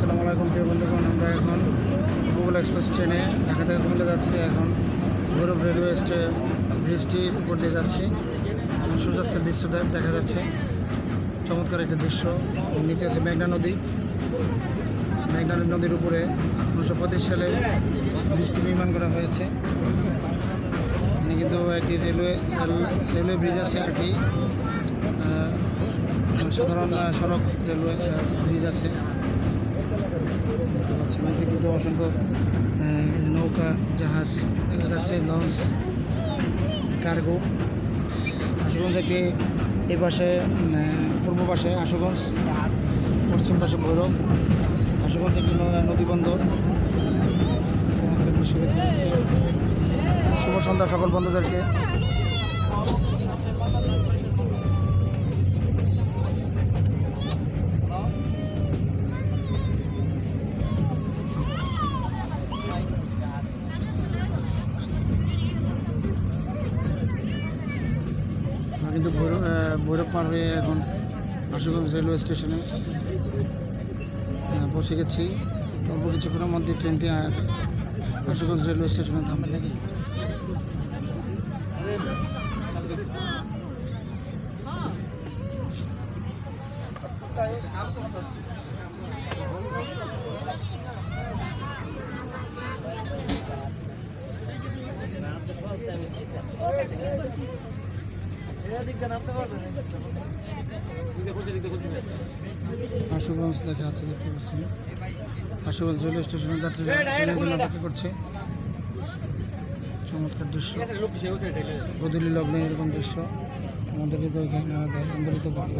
আসসালামু আলাইকুম প্রিয় বন্ধুগণ, আমরা এখন উপকূল এক্সপ্রেস ট্রেনে ঢাকা থেকে কুমিল্লা যাচ্ছি। এখন ভৈরব রেলওয়ে ব্রিজটির উপর দিয়ে যাচ্ছি। সূর্যাস্তের দৃশ্য দেখা যাচ্ছে, চমৎকার একটি দৃশ্য। নিচে আছে মেঘনা নদী। মেঘনা নদীর উপরে 1935 সালে ব্রিজটি নির্মাণ করা হয়েছে। এখানে কিন্তু একটি রেলওয়ে ব্রিজ আছে আর কি, সাধারণ সড়ক রেলওয়ে ব্রিজ আছে দেখতে পাচ্ছেন। নিচে কিন্তু অসংখ্য নৌকা, জাহাজ দেখা যাচ্ছে, লঞ্চ, কার্গো। আশুগঞ্জ একটি এই পাশে, পূর্ব পাশে আশুগঞ্জ, পশ্চিম পাশে ভৈরব। আশুগঞ্জ একটি নদী বন্দর। শুভ সন্ধ্যা সকল বন্ধুদেরকে। কিন্তু ভৈরব পার হয়ে এখন আশুগঞ্জ রেলওয়ে স্টেশনে পৌঁছে গেছি। অল্প কিছুক্ষণের মধ্যে ট্রেনটি আশুগঞ্জ রেলওয়ে স্টেশনে থামবে। আশুগঞ্জ লেখা আছে, দেখতে পাচ্ছেন। আশুগঞ্জ রেলওয়ে স্টেশনে যাত্রীরা ট্রেনের জন্য অপেক্ষা করছে। চমৎকার দৃশ্য, গোধূলি লগ্নে এরকম দৃশ্য আমাদের হৃদয়কে আন্দোলিত করে।